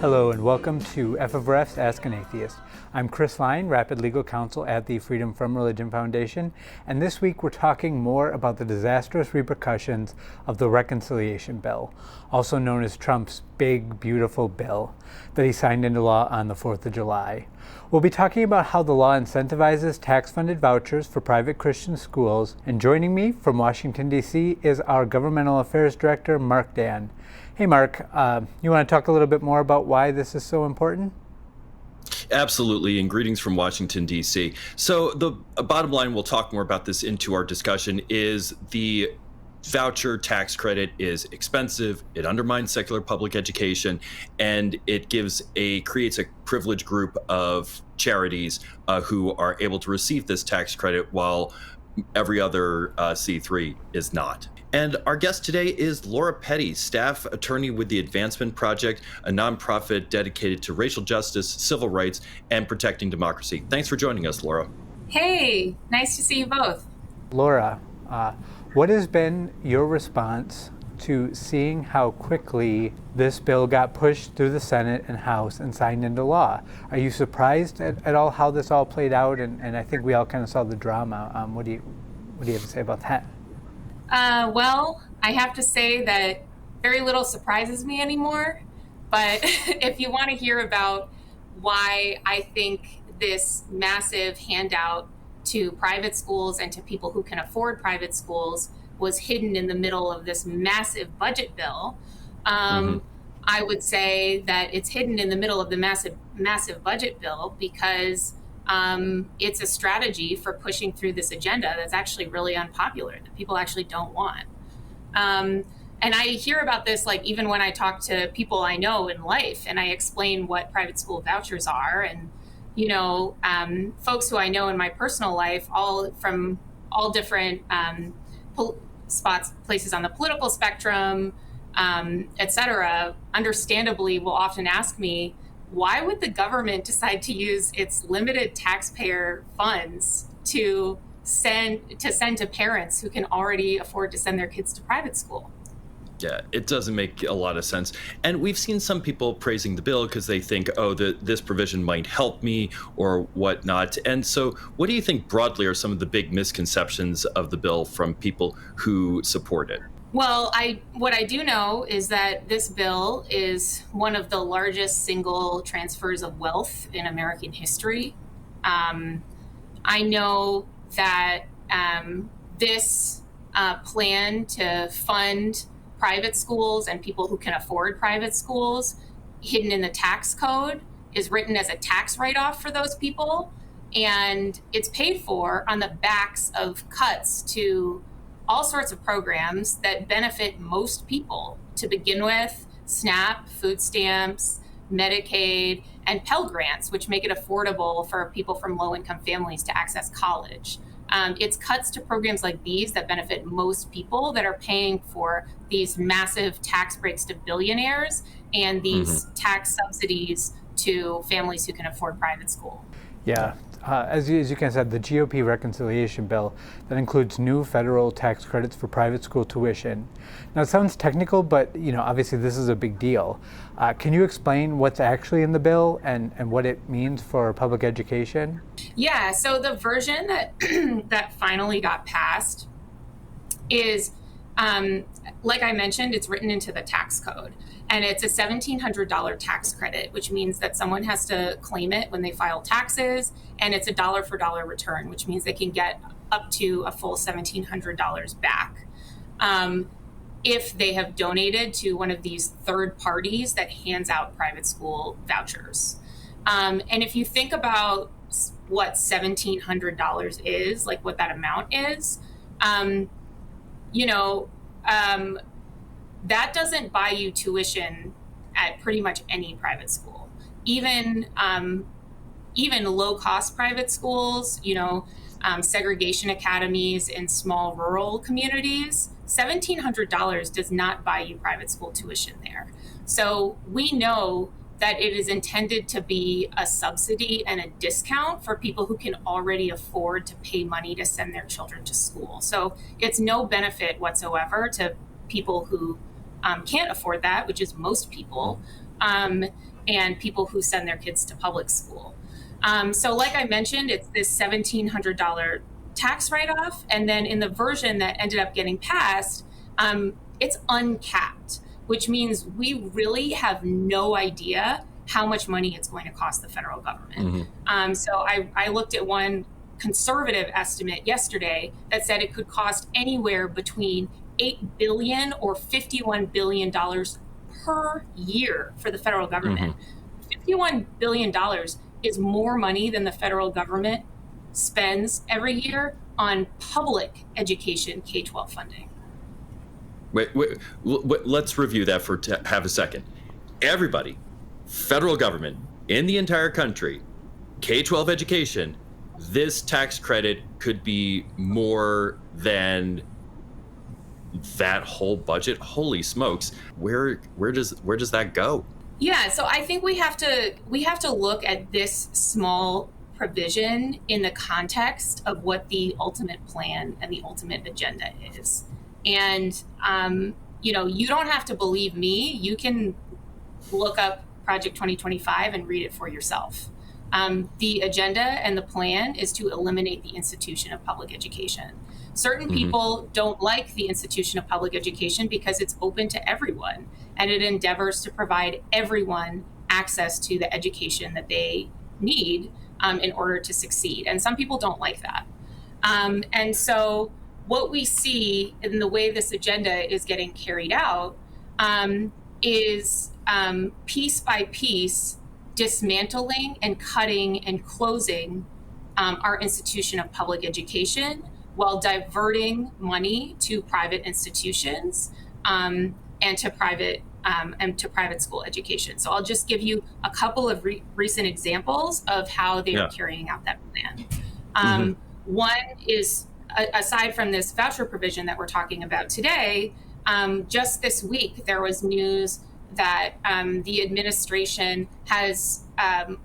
Hello and welcome to FFRF's Ask an Atheist. I'm Chris Line, Rapid Legal Counsel at the Freedom from Religion Foundation, and this week we're talking more about the disastrous repercussions of the Reconciliation Bill, also known as Trump's big, beautiful bill that he signed into law on the 4th of July. We'll be talking about how the law incentivizes tax-funded vouchers for private Christian schools, and joining me from Washington, D.C. is our Governmental Affairs Director, Mark Dan. Hey, Mark, you want to talk a little bit more about why this is so important? Absolutely, and greetings from Washington, D.C. So the bottom line, we'll talk more about this into our discussion, is the voucher tax credit is expensive, it undermines secular public education, and it creates a privileged group of charities who are able to receive this tax credit while every other C3 is not. And our guest today is Laura Petty, staff attorney with the Advancement Project, a nonprofit dedicated to racial justice, civil rights, and protecting democracy. Thanks for joining us, Laura. Hey, nice to see you both. Laura, what has been your response to seeing how quickly this bill got pushed through the Senate and House and signed into law? Are you surprised at all how this all played out? And I think we all kind of saw the drama. What do you have to say about that? Well, I have to say that very little surprises me anymore. But if you want to hear about why I think this massive handout to private schools and to people who can afford private schools was hidden in the middle of this massive budget bill, I would say that it's hidden in the middle of the massive budget bill because it's a strategy for pushing through this agenda that's actually really unpopular, that people actually don't want. And I hear about this, like, even when I talk to people I know in life and I explain what private school vouchers are, and, you know, folks who I know in my personal life, all from all different places on the political spectrum, et cetera, understandably will often ask me, why would the government decide to use its limited taxpayer funds to send to parents who can already afford to send their kids to private school? Yeah, it doesn't make a lot of sense. And we've seen some people praising the bill because they think, this provision might help me or whatnot. And so what do you think broadly are some of the big misconceptions of the bill from people who support it? Well, what I do know is that this bill is one of the largest single transfers of wealth in American history. I know that this plan to fund private schools and people who can afford private schools, hidden in the tax code, is written as a tax write-off for those people. And it's paid for on the backs of cuts to all sorts of programs that benefit most people to begin with: SNAP, food stamps, Medicaid, and Pell Grants, which make it affordable for people from low-income families to access college. It's cuts to programs like these that benefit most people that are paying for these massive tax breaks to billionaires and these tax subsidies to families who can afford private school. Yeah. As you kind of said, the GOP Reconciliation Bill, that includes new federal tax credits for private school tuition. Now, it sounds technical, but obviously this is a big deal. Can you explain what's actually in the bill and what it means for public education? Yeah, so the version that finally got passed is, like I mentioned, it's written into the tax code. And it's a $1,700 tax credit, which means that someone has to claim it when they file taxes. And it's a dollar for dollar return, which means they can get up to a full $1,700 back if they have donated to one of these third parties that hands out private school vouchers. And if you think about what $1,700 is, like what that amount is, that doesn't buy you tuition at pretty much any private school. Even low-cost private schools, segregation academies in small rural communities, $1,700 does not buy you private school tuition there. So we know that it is intended to be a subsidy and a discount for people who can already afford to pay money to send their children to school. So it's no benefit whatsoever to people who can't afford that, which is most people. and people who send their kids to public school. So like I mentioned, it's this $1,700 tax write-off. And then in the version that ended up getting passed, it's uncapped, which means we really have no idea how much money it's going to cost the federal government. So I looked at one conservative estimate yesterday that said it could cost anywhere between $8 billion or $51 billion per year for the federal government. $51 billion is more money than the federal government spends every year on public education K-12 funding. Wait, let's review that for have a second. Everybody, federal government in the entire country, K-12 education, this tax credit could be more than that whole budget. Holy smokes. Where does that go? Yeah, so I think we have to look at this small provision in the context of what the ultimate plan and the ultimate agenda is. And you don't have to believe me. You can look up Project 2025 and read it for yourself. The agenda and the plan is to eliminate the institution of public education. Certain people don't like the institution of public education because it's open to everyone and it endeavors to provide everyone access to the education that they need in order to succeed. And some people don't like that. And so what we see in the way this agenda is getting carried out is piece by piece dismantling and cutting and closing our institution of public education while diverting money to private institutions and to private school education. So I'll just give you a couple of recent examples of how they are carrying out that plan. One is, aside from this voucher provision that we're talking about today, just this week there was news that the administration has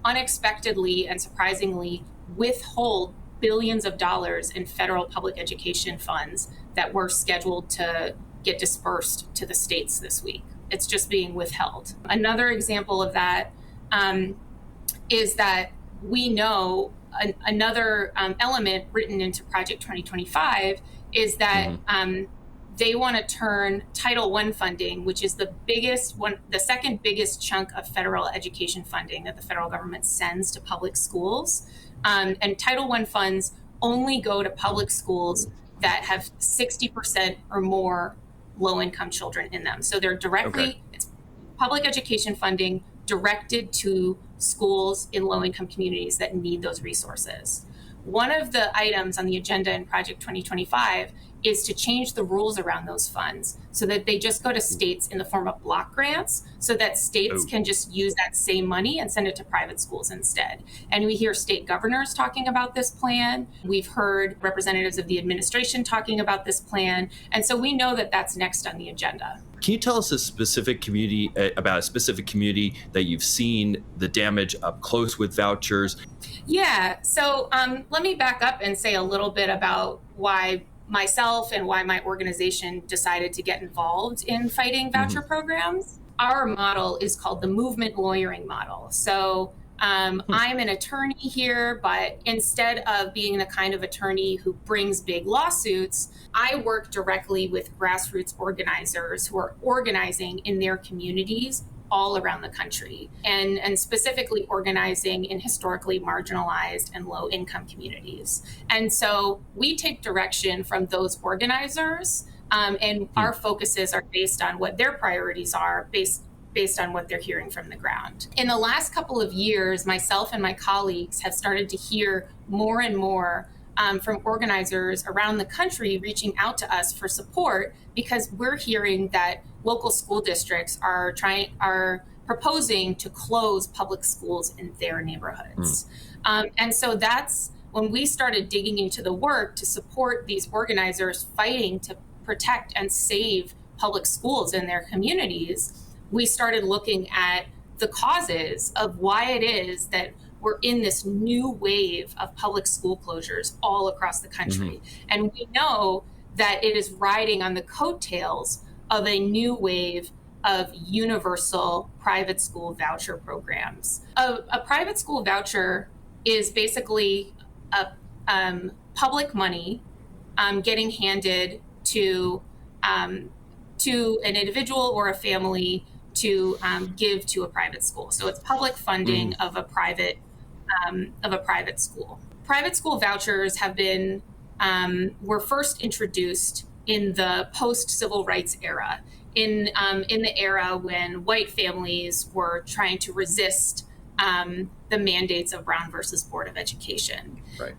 unexpectedly and surprisingly withhold billions of dollars in federal public education funds that were scheduled to get dispersed to the states this week. It's just being withheld. Another example of that is that we know another element written into Project 2025 is that they want to turn Title I funding, which is the second biggest chunk of federal education funding that the federal government sends to public schools. And Title I funds only go to public schools that have 60% or more low-income children in them. So they're it's public education funding directed to schools in low-income communities that need those resources. One of the items on the agenda in Project 2025 is to change the rules around those funds so that they just go to states in the form of block grants so that states can just use that same money and send it to private schools instead. And we hear state governors talking about this plan. We've heard representatives of the administration talking about this plan. And so we know that that's next on the agenda. Can you tell us about a specific community that you've seen the damage up close with vouchers? Yeah, so let me back up and say a little bit about why myself and why my organization decided to get involved in fighting voucher programs. Our model is called the movement lawyering model. So I'm an attorney here, but instead of being the kind of attorney who brings big lawsuits, I work directly with grassroots organizers who are organizing in their communities all around the country, and specifically organizing in historically marginalized and low-income communities. And so we take direction from those organizers, and our focuses are based on what their priorities are, based on what they're hearing from the ground. In the last couple of years, myself and my colleagues have started to hear more and more from organizers around the country reaching out to us for support, because we're hearing that local school districts are proposing to close public schools in their neighborhoods. And so that's when we started digging into the work to support these organizers fighting to protect and save public schools in their communities. We started looking at the causes of why it is that we're in this new wave of public school closures all across the country. And we know that it is riding on the coattails of a new wave of universal private school voucher programs. A private school voucher is basically public money getting handed to an individual or a family to give to a private school. So it's public funding of a private school. Private school vouchers have been were first introduced in the post-civil rights era, in the era when white families were trying to resist the mandates of Brown versus Board of Education. Right.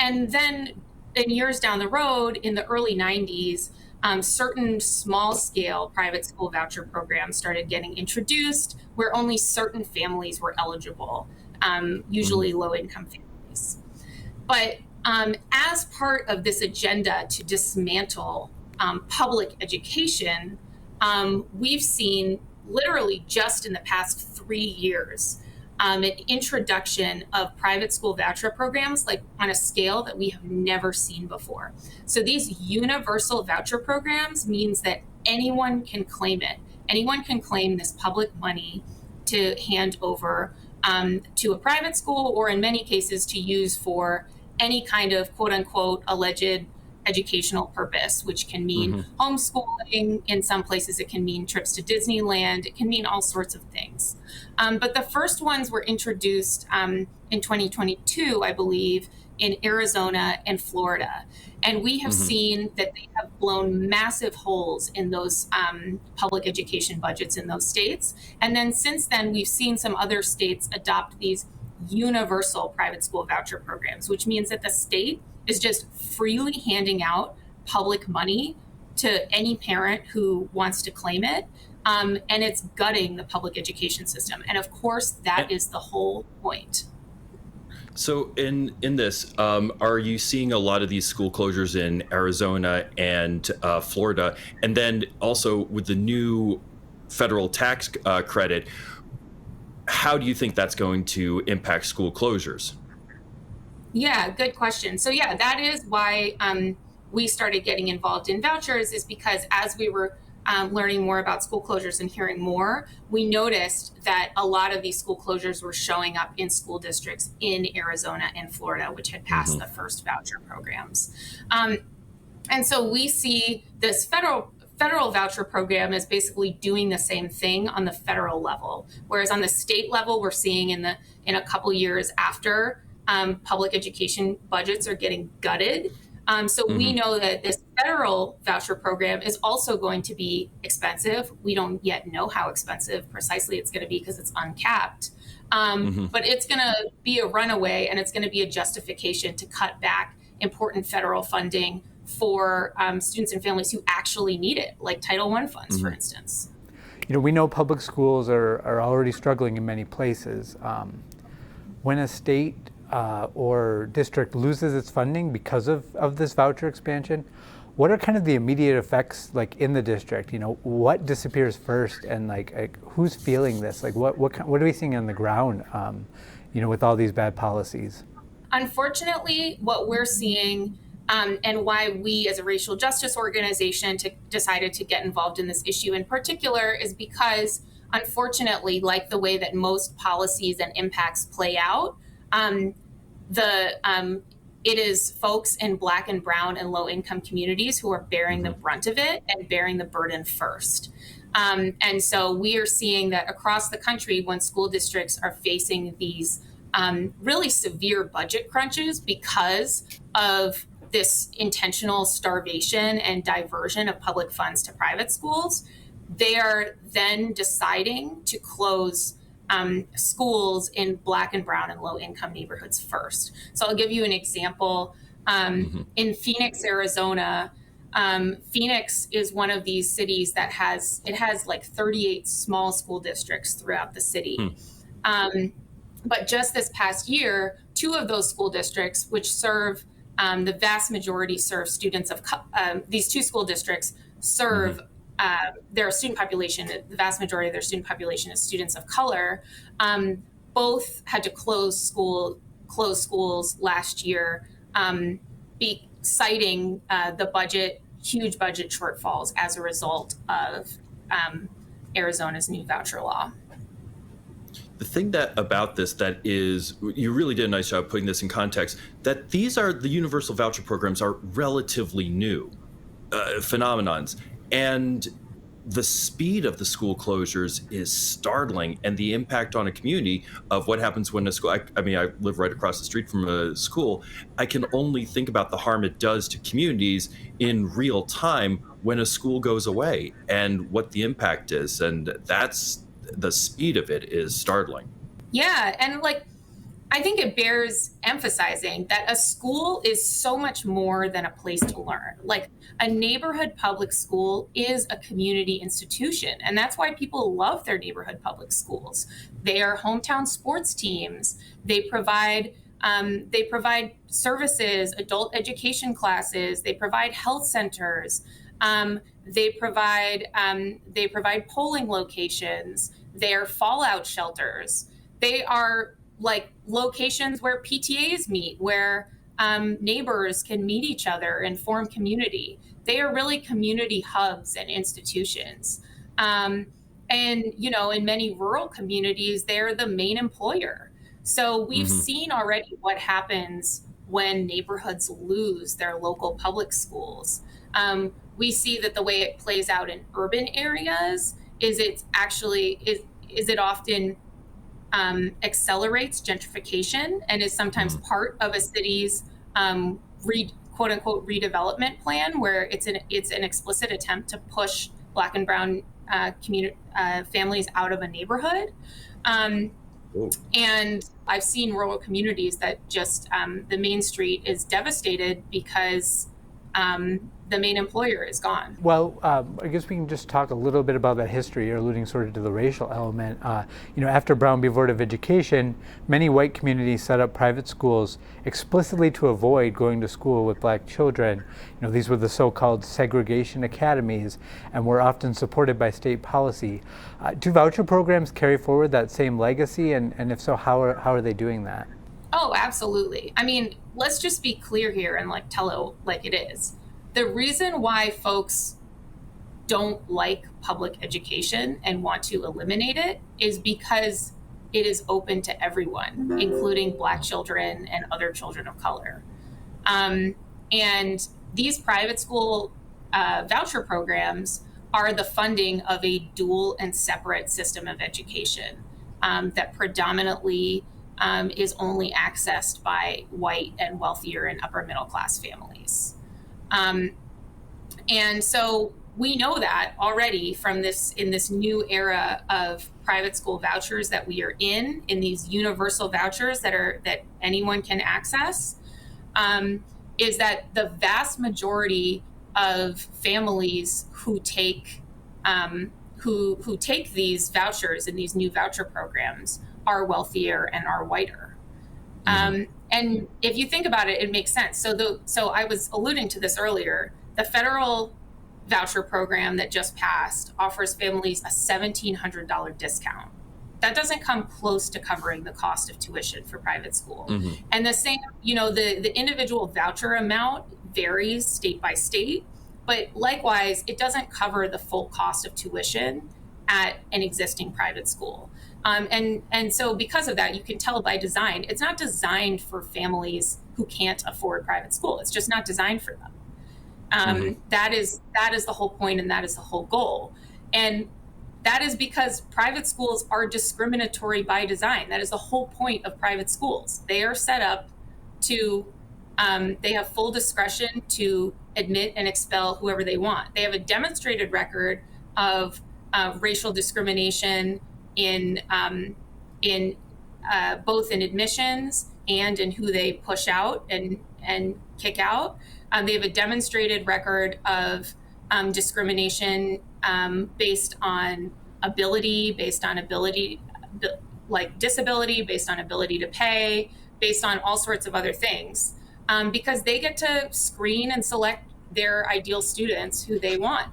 And then in years down the road, in the early 90s, certain small-scale private school voucher programs started getting introduced where only certain families were eligible, usually low-income families. But as part of this agenda to dismantle public education, we've seen literally just in the past 3 years an introduction of private school voucher programs like on a scale that we have never seen before. So these universal voucher programs means that anyone can claim it. Anyone can claim this public money to hand over to a private school, or in many cases to use for any kind of quote unquote alleged educational purpose, which can mean homeschooling. In some places, it can mean trips to Disneyland. It can mean all sorts of things. But the first ones were introduced in 2022, I believe, in Arizona and Florida. And we have seen that they have blown massive holes in those public education budgets in those states. And then since then, we've seen some other states adopt these universal private school voucher programs, which means that the state is just freely handing out public money to any parent who wants to claim it. And it's gutting the public education system. And of course, that is the whole point. So in this, are you seeing a lot of these school closures in Arizona and Florida? And then also with the new federal tax credit, how do you think that's going to impact school closures? Yeah, good question. So yeah, that is why we started getting involved in vouchers, is because as we were learning more about school closures and hearing more, we noticed that a lot of these school closures were showing up in school districts in Arizona and Florida, which had passed the first voucher programs. And so we see this federal voucher program is basically doing the same thing on the federal level, whereas on the state level, we're seeing in a couple years after public education budgets are getting gutted. So we know that this federal voucher program is also going to be expensive. We don't yet know how expensive precisely it's going to be because it's uncapped. But it's going to be a runaway, and it's going to be a justification to cut back important federal funding for students and families who actually need it, like Title I funds, for instance. You know, we know public schools are already struggling in many places. When a state or district loses its funding because of this voucher expansion, what are kind of the immediate effects like in the district? You know, what disappears first, and like who's feeling this? Like what are we seeing on the ground? You know, with all these bad policies. Unfortunately, what we're seeing, and why we as a racial justice organization decided to get involved in this issue in particular, is because unfortunately, like the way that most policies and impacts play out, it is folks in Black and brown and low income communities who are bearing the brunt of it and bearing the burden first. And so we are seeing that across the country, when school districts are facing these really severe budget crunches because of this intentional starvation and diversion of public funds to private schools, they are then deciding to close schools in Black and brown and low income neighborhoods first. So I'll give you an example. In Phoenix, Arizona, Phoenix is one of these cities that has like 38 small school districts throughout the city. But just this past year, 2 of those school districts, which serve the vast majority serve students of these 2 school districts serve their student population, the vast majority of their student population is students of color. Both had to close schools last year, citing the budget huge budget shortfalls as a result of Arizona's new voucher law. The thing about this that is, you really did a nice job putting this in context, that the universal voucher programs are relatively new phenomenons. And the speed of the school closures is startling, and the impact on a community of what happens when a school, I mean, I live right across the street from a school. I can only think about the harm it does to communities in real time when a school goes away and what the impact is. And that's, the speed of it is startling. Yeah. And I think it bears emphasizing that a school is so much more than a place to learn. A neighborhood public school is a community institution. And that's why people love their neighborhood public schools. They are hometown sports teams. They provide services, adult education classes. They provide health centers. They provide polling locations. They're fallout shelters. They are locations where PTAs meet, where neighbors can meet each other and form community. They are really community hubs and institutions. And, in many rural communities, they're the main employer. So we've seen already what happens when neighborhoods lose their local public schools. We see that the way it plays out in urban areas is it often accelerates gentrification and is sometimes part of a city's quote unquote redevelopment plan, where it's an explicit attempt to push Black and brown families out of a neighborhood. And I've seen rural communities that just the main street is devastated because the main employer is gone. Well, I guess we can just talk a little bit about that history. You're alluding sort of to the racial element. After Brown v. Board of Education, many white communities set up private schools explicitly to avoid going to school with Black children. These were the so-called segregation academies and were often supported by state policy. Do voucher programs carry forward that same legacy? And if so, how are they doing that? Oh, absolutely. I mean, let's just be clear here and tell it like it is. The reason why folks don't like public education and want to eliminate it is because it is open to everyone, including Black children and other children of color. And these private school voucher programs are the funding of a dual and separate system of education that predominantly is only accessed by white and wealthier and upper middle class families. And so we know that already in this new era of private school vouchers that we are in these universal vouchers that anyone can access, is that the vast majority of families who take these vouchers in these new voucher programs are wealthier and are whiter. And if you think about it, it makes sense. So I was alluding to this earlier. The federal voucher program that just passed offers families a $1,700 discount. That doesn't come close to covering the cost of tuition for private school. And the same, the individual voucher amount varies state by state, but likewise, it doesn't cover the full cost of tuition at an existing private school. And so because of that, you can tell by design, it's not designed for families who can't afford private school. It's just not designed for them. That is the whole point, and that is the whole goal. And that is because private schools are discriminatory by design. That is the whole point of private schools. They are set up to, they have full discretion to admit and expel whoever they want. They have a demonstrated record of racial discrimination in both in admissions and in who they push out and kick out. They have a demonstrated record of discrimination based on ability, like disability, based on ability to pay, based on all sorts of other things, because they get to screen and select their ideal students who they want,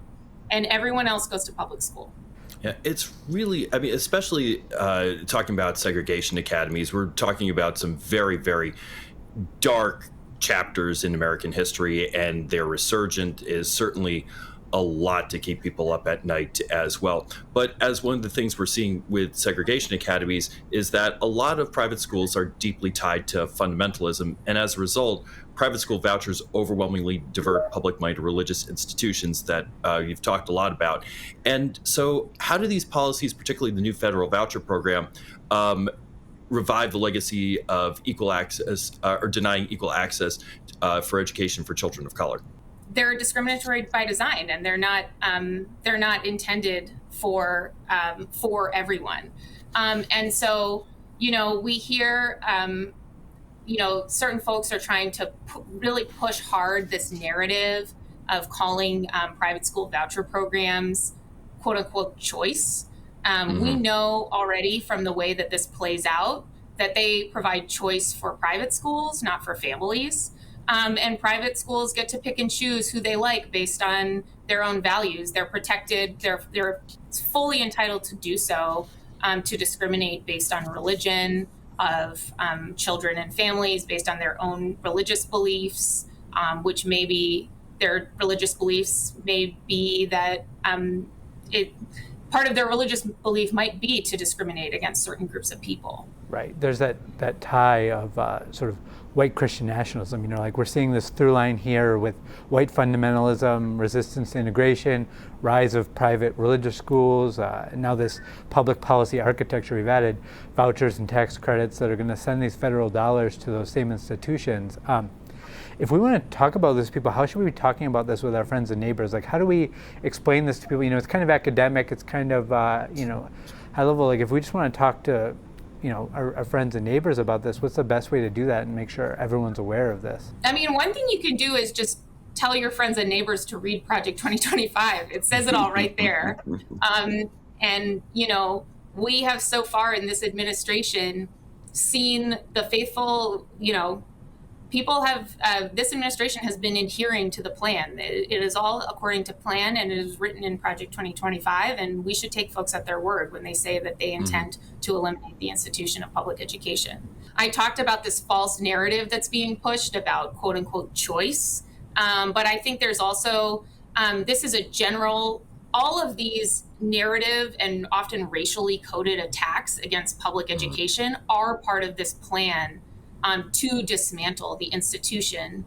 and everyone else goes to public school. Yeah, it's really, I mean, especially talking about segregation academies, we're talking about some very, very dark chapters in American history, and their resurgent is certainly a lot to keep people up at night as well. But as one of the things we're seeing with segregation academies is that a lot of private schools are deeply tied to fundamentalism, and as a result, private school vouchers overwhelmingly divert public money to religious institutions that you've talked a lot about. And so how do these policies, particularly the new federal voucher program, revive the legacy of equal access or denying equal access for education for children of color? They're discriminatory by design, and they're not intended for everyone. And so, we hear, certain folks are trying to really push hard this narrative of calling private school voucher programs "quote unquote" choice. We know already from the way that this plays out that they provide choice for private schools, not for families. And private schools get to pick and choose who they like based on their own values. They're protected. They're fully entitled to do so, to discriminate based on religion of children and families, based on their own religious beliefs, which maybe their religious beliefs may be that part of their religious belief might be to discriminate against certain groups of people. Right. There's that tie of sort of white Christian nationalism. Like we're seeing this through line here with white fundamentalism, resistance to integration, rise of private religious schools, and now this public policy architecture. We've added vouchers and tax credits that are going to send these federal dollars to those same institutions. If we want to talk about this, people, how should we be talking about this with our friends and neighbors? Like, how do we explain this to people? It's kind of academic. It's kind of, high level. Like, if we just want to talk to, our friends and neighbors about this, what's the best way to do that and make sure everyone's aware of this? I mean, one thing you can do is just tell your friends and neighbors to read Project 2025. It says it all right there. And, we have so far in this administration seen the faithful, people have, this administration has been adhering to the plan. It is all according to plan, and it is written in Project 2025, and we should take folks at their word when they say that they intend to eliminate the institution of public education. I talked about this false narrative that's being pushed about "quote unquote" choice, but I think there's also, this is a general, all of these narrative and often racially coded attacks against public education are part of this plan to dismantle the institution,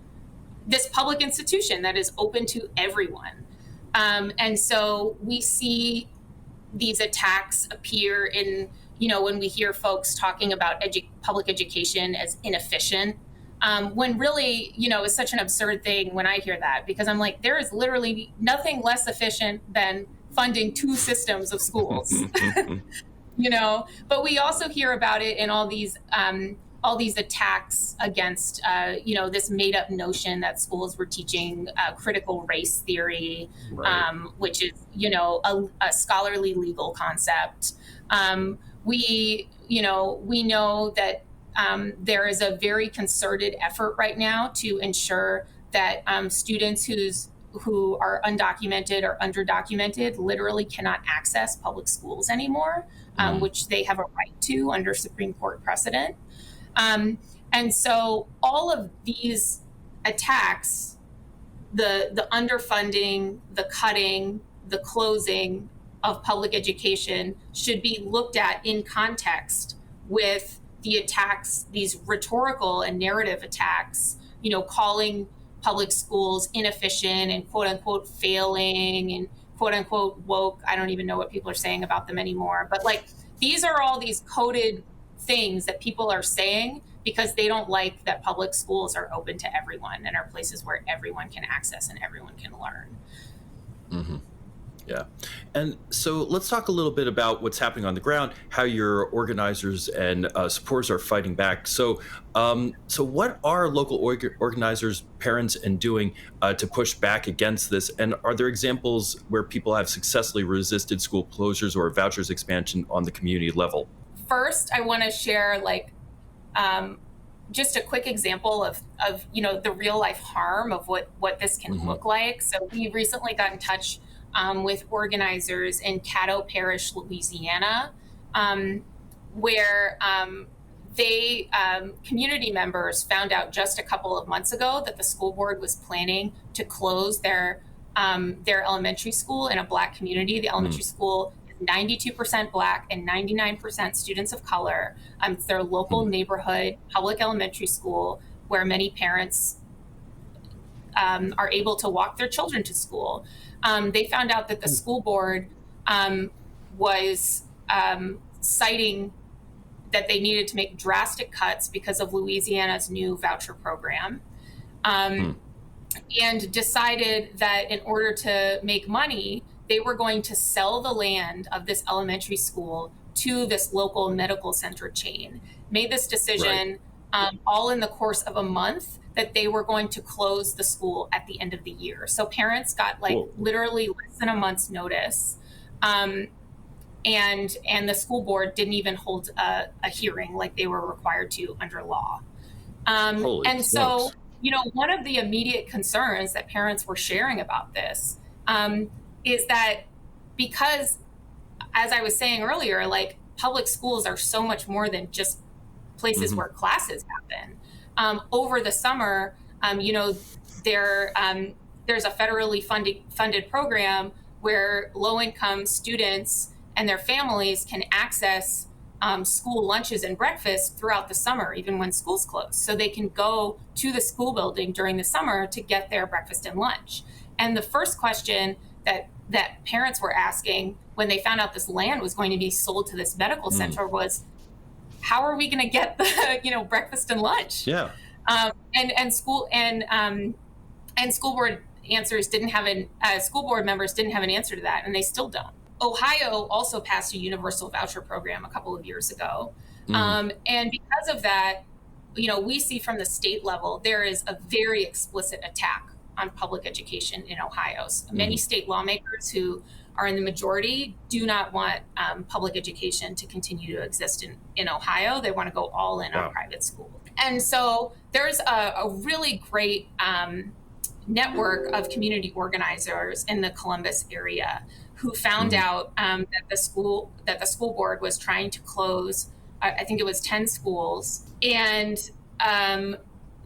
this public institution that is open to everyone. And so we see these attacks appear in, when we hear folks talking about public education as inefficient, when really, it's such an absurd thing when I hear that, because I'm like, there is literally nothing less efficient than funding two systems of schools, but we also hear about it in all these attacks against, this made up notion that schools were teaching critical race theory, right. Which is, a scholarly legal concept. We know that there is a very concerted effort right now to ensure that students who are undocumented or underdocumented literally cannot access public schools anymore, which they have a right to under Supreme Court precedent. And so all of these attacks, the underfunding, the cutting, the closing of public education should be looked at in context with the attacks, these rhetorical and narrative attacks, calling public schools inefficient and "quote unquote" failing and "quote unquote" woke. I don't even know what people are saying about them anymore. But these are all these coded things that people are saying because they don't like that public schools are open to everyone and are places where everyone can access and everyone can learn. Mm-hmm. Yeah. And so let's talk a little bit about what's happening on the ground, how your organizers and supporters are fighting back. So what are local organizers, parents, and doing to push back against this? And are there examples where people have successfully resisted school closures or vouchers expansion on the community level? First, I want to share just a quick example of the real life harm of what this can look like. So we recently got in touch with organizers in Caddo Parish, Louisiana, where community members found out just a couple of months ago that the school board was planning to close their elementary school in a Black community. The elementary school is 92% Black and 99% students of color. It's their local neighborhood public elementary school where many parents are able to walk their children to school. They found out that the school board was citing that they needed to make drastic cuts because of Louisiana's new voucher program, and decided that in order to make money, they were going to sell the land of this elementary school to this local medical center chain. Made this decision all in the course of a month that they were going to close the school at the end of the year. So parents got literally less than a month's notice. And the school board didn't even hold a hearing like they were required to under law. So, one of the immediate concerns that parents were sharing about this is that because, as I was saying earlier, public schools are so much more than just places where classes happen. Over the summer, there's a federally funded program where low-income students and their families can access school lunches and breakfast throughout the summer, even when school's closed. So they can go to the school building during the summer to get their breakfast and lunch. And the first question that parents were asking when they found out this land was going to be sold to this medical center was, how are we going to get the breakfast and lunch? Yeah. And school board school board members didn't have an answer to that, and they still don't. Ohio also passed a universal voucher program a couple of years ago. And because of that, we see from the state level, there is a very explicit attack on public education in Ohio. So many state lawmakers who are in the majority do not want public education to continue to exist in Ohio. They want to go all in on private schools. And so there's a really great network of community organizers in the Columbus area who found out that the school board was trying to close, I think it was 10 schools. And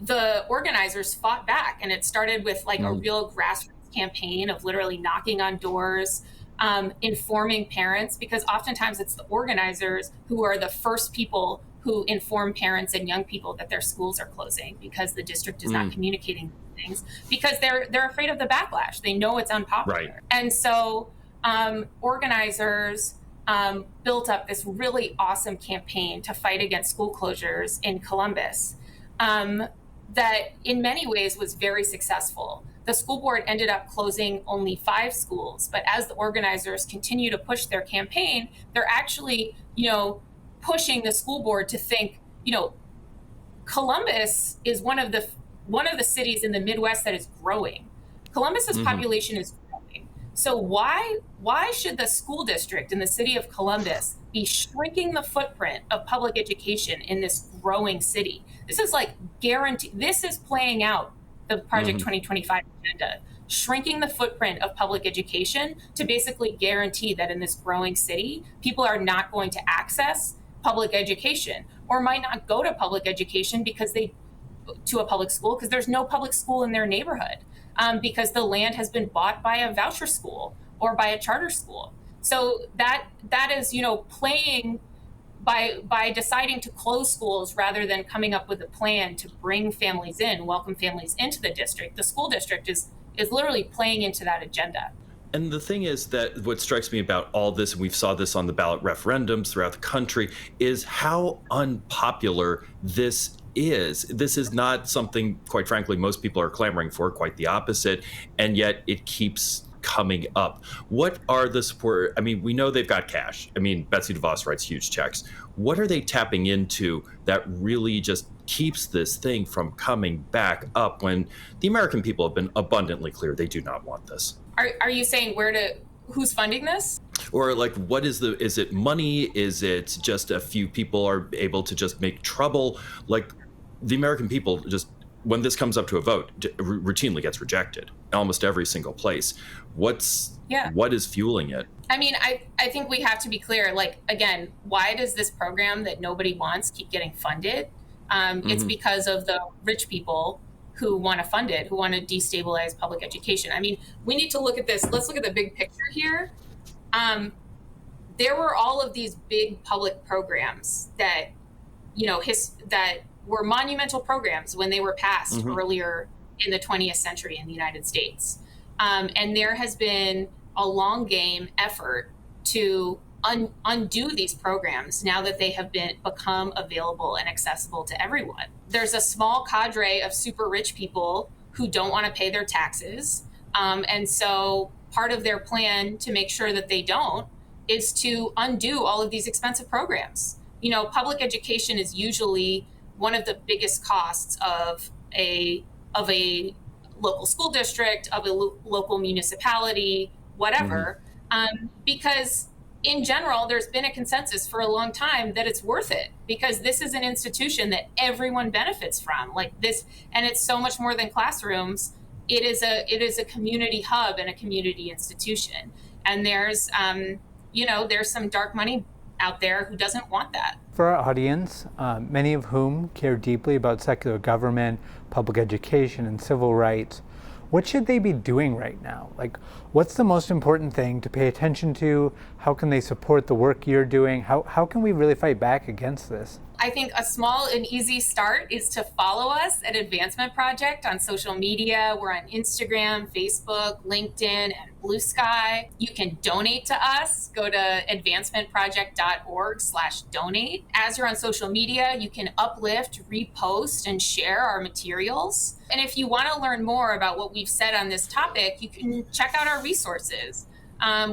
the organizers fought back, and it started with a real grassroots campaign of literally knocking on doors, informing parents, because oftentimes it's the organizers who are the first people who inform parents and young people that their schools are closing because the district is not communicating things, because they're afraid of the backlash. They know it's unpopular. Right. And so organizers built up this really awesome campaign to fight against school closures in Columbus that in many ways was very successful. The school board ended up closing only 5 schools, but as the organizers continue to push their campaign, they're actually, pushing the school board to think, Columbus is one of the cities in the Midwest that is growing. Columbus's population is growing. So why should the school district in the city of Columbus be shrinking the footprint of public education in this growing city? This is guaranteed. This is playing out the Project 2025 agenda, shrinking the footprint of public education to basically guarantee that in this growing city, people are not going to access public education, or might not go to public education to a public school because there's no public school in their neighborhood, because the land has been bought by a voucher school or by a charter school. So that is, playing by deciding to close schools rather than coming up with a plan to bring families in, welcome families into the district. The school district is literally playing into that agenda. And the thing is that what strikes me about all this, and we saw this on the ballot referendums throughout the country, is how unpopular this is. This is not something, quite frankly, most people are clamoring for, quite the opposite, and yet it keeps coming up. What are the support? I mean, we know they've got cash. I mean, Betsy DeVos writes huge checks. What are they tapping into that really just keeps this thing from coming back up when the American people have been abundantly clear they do not want this? Are you saying who's funding this? Or what is it money? Is it just a few people are able to just make trouble? The American people just when this comes up to a vote, routinely gets rejected in almost every single place. What is fueling it? I mean, I think we have to be clear, like, again, why does this program that nobody wants keep getting funded? It's because of the rich people who want to fund it, who want to destabilize public education. I mean, we need to look at this. Let's look at the big picture here. There were all of these big public programs that, that were monumental programs when they were passed earlier in the 20th century in the United States. And there has been a long game effort to undo these programs now that they have become available and accessible to everyone. There's a small cadre of super rich people who don't want to pay their taxes. And so part of their plan to make sure that they don't is to undo all of these expensive programs. Public education is usually one of the biggest costs of a local school district, of a local municipality, whatever, because in general, there's been a consensus for a long time that it's worth it, because this is an institution that everyone benefits from, like this, and it's so much more than classrooms. It is a community hub and a community institution, and there's some dark money out there who doesn't want that. For our audience, many of whom care deeply about secular government, public education, and civil rights, what should they be doing right now? Like, what's the most important thing to pay attention to? How can they support the work you're doing? How can we really fight back against this? I think a small and easy start is to follow us at Advancement Project on social media. We're on Instagram, Facebook, LinkedIn, and Blue Sky. You can donate to us. Go to advancementproject.org/donate. As you're on social media, you can uplift, repost, and share our materials. And if you want to learn more about what we've said on this topic, you can check out our resources.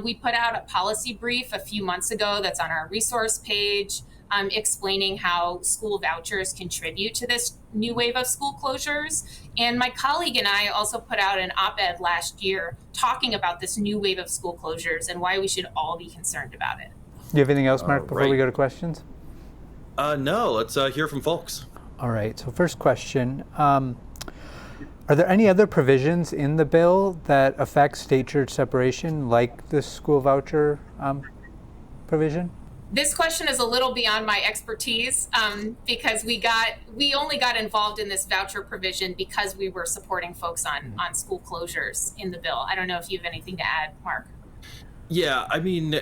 We put out a policy brief a few months ago that's on our resource page, explaining how school vouchers contribute to this new wave of school closures. And my colleague and I also put out an op-ed last year talking about this new wave of school closures and why we should all be concerned about it. Do you have anything else, Mark, before we go to questions? No, let's hear from folks. All right, so first question. Are there any other provisions in the bill that affect state-church separation, like this school voucher provision? This question is a little beyond my expertise, because we only got involved in this voucher provision because we were supporting folks on school closures in the bill. I don't know if you have anything to add, Mark. Yeah, I mean,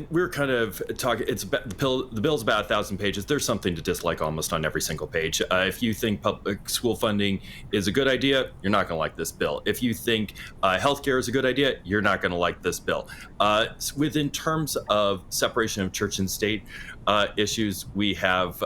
we're kind of talking. The bill's about 1,000 pages. There's something to dislike almost on every single page. If you think public school funding is a good idea, you're not going to like this bill. If you think healthcare is a good idea, you're not going to like this bill. In terms of separation of church and state issues, we have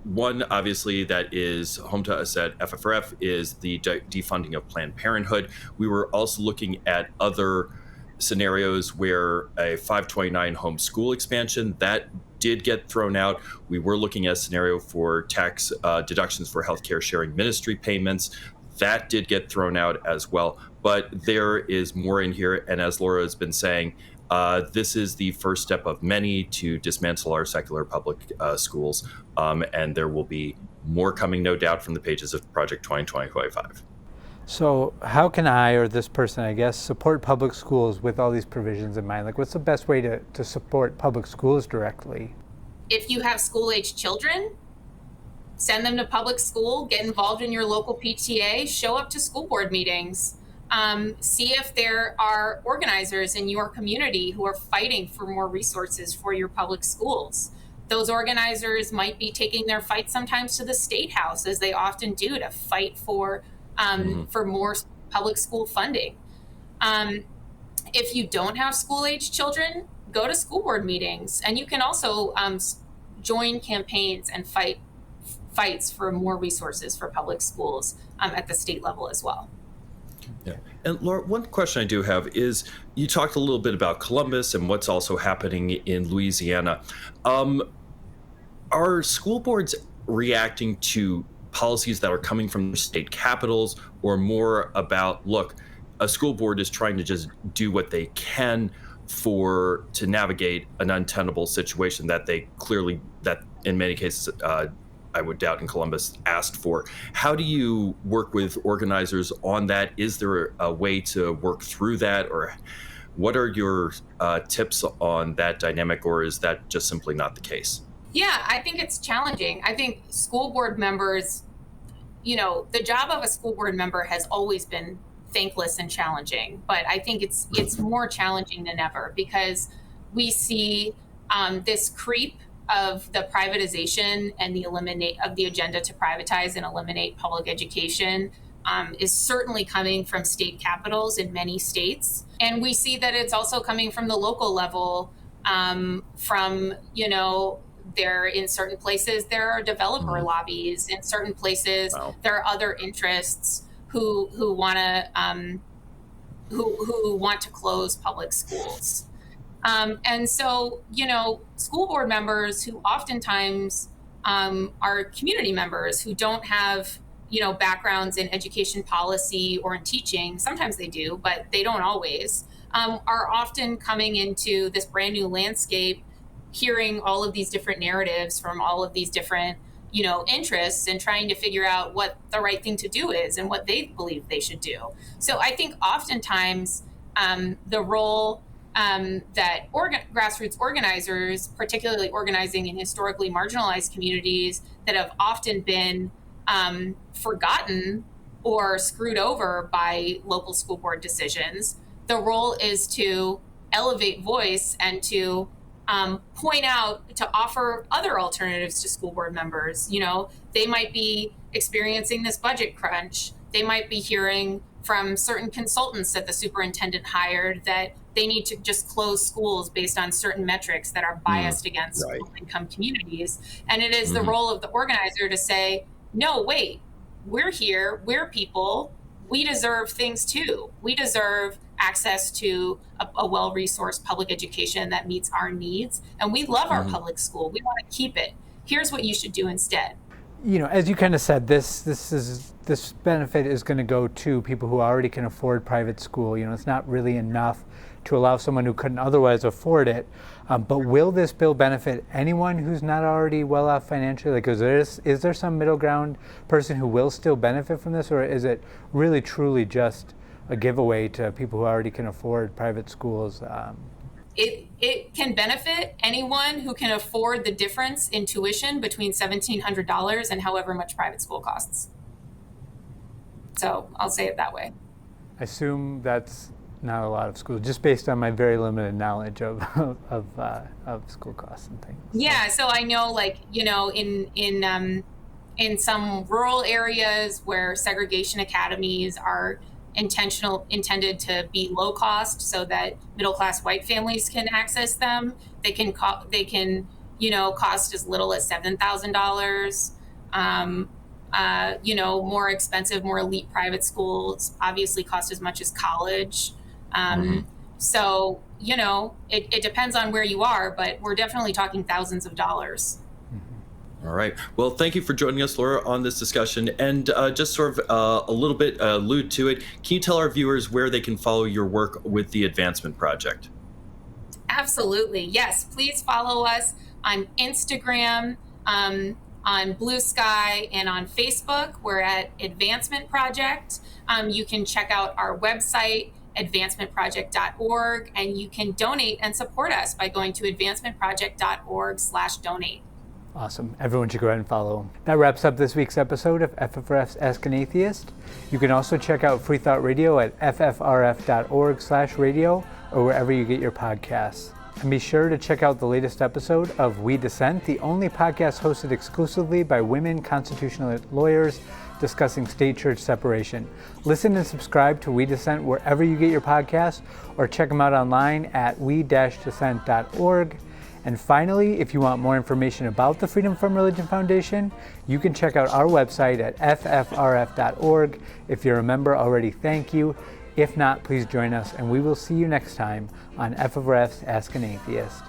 one, obviously, that is home to us at FFRF is the defunding of Planned Parenthood. We were also looking at other scenarios where a 529 homeschool expansion, that did get thrown out. We were looking at a scenario for tax deductions for healthcare sharing ministry payments. That did get thrown out as well. But there is more in here. And as Laura has been saying, this is the first step of many to dismantle our secular public schools, and there will be more coming, no doubt, from the pages of Project 2025. So how can I, or this person, I guess, support public schools with all these provisions in mind? Like, what's the best way to support public schools directly? If you have school-age children, send them to public school, get involved in your local PTA, show up to school board meetings. See if there are organizers in your community who are fighting for more resources for your public schools. Those organizers might be taking their fight sometimes to the state house, as they often do, to fight for more public school funding. If you don't have school-age children, go to school board meetings, and you can also join campaigns and fights for more resources for public schools at the state level as well. Yeah. And Laura, one question I do have is, you talked a little bit about Columbus and what's also happening in Louisiana. Are school boards reacting to policies that are coming from state capitals, or more about, look, a school board is trying to just do what they can to navigate an untenable situation that they clearly, that in many cases, I I would doubt in Columbus, asked for. How do you work with organizers on that? Is there a way to work through that, or what are your tips on that dynamic, or is that just simply not the case? Yeah, I think it's challenging. I think school board members, the job of a school board member has always been thankless and challenging, but I think it's more challenging than ever because we see this creep of the privatization and the agenda to privatize and eliminate public education is certainly coming from state capitals in many states. And we see that it's also coming from the local level in certain places, there are developer lobbies. In certain places, there are other interests who want to close public schools. And so, school board members who oftentimes are community members who don't have, backgrounds in education policy or in teaching, sometimes they do, but they don't always, are often coming into this brand new landscape, hearing all of these different narratives from all of these different, interests and trying to figure out what the right thing to do is and what they believe they should do. So I think oftentimes the role that grassroots organizers, particularly organizing in historically marginalized communities that have often been forgotten or screwed over by local school board decisions, the role is to elevate voice and to point out, to offer other alternatives to school board members. They might be experiencing this budget crunch. They might be hearing from certain consultants that the superintendent hired that they need to just close schools based on certain metrics that are biased against low-income communities. And it is the role of the organizer to say, no, wait, we're here, we're people, we deserve things too. We deserve access to a well-resourced public education that meets our needs. And we love our public school. We want to keep it. Here's what you should do instead. As you kind of said, this benefit is going to go to people who already can afford private school. It's not really enough to allow someone who couldn't otherwise afford it. But will this bill benefit anyone who's not already well off financially? Like, is there some middle ground person who will still benefit from this, or is it really truly just a giveaway to people who already can afford private schools? It can benefit anyone who can afford the difference in tuition between $1,700 and however much private school costs. So I'll say it that way. I assume that's not a lot of schools, just based on my very limited knowledge of school costs and things. Yeah, so I know, in some rural areas where segregation academies are intended to be low cost so that middle class white families can access them, they can cost as little as $7,000. More expensive, more elite private schools obviously cost as much as college. So, it depends on where you are, but we're definitely talking thousands of dollars. All right. Well, thank you for joining us, Laura, on this discussion. And just sort of a little bit allude to it, can you tell our viewers where they can follow your work with the Advancement Project? Absolutely. Yes. Please follow us on Instagram, on Blue Sky, and on Facebook. We're at Advancement Project. You can check out our website, advancementproject.org, and you can donate and support us by going to advancementproject.org/donate. Awesome. Everyone should go ahead and follow. That wraps up this week's episode of FFRF's Ask an Atheist. You can also check out Free Thought Radio at ffrf.org/radio or wherever you get your podcasts. And be sure to check out the latest episode of We Dissent, the only podcast hosted exclusively by women constitutional lawyers discussing state-church separation. Listen and subscribe to We Dissent wherever you get your podcasts, or check them out online at we-dissent.org. And finally, if you want more information about the Freedom from Religion Foundation, you can check out our website at ffrf.org. If you're a member already, thank you. If not, please join us, and we will see you next time on FFRF's Ask an Atheist.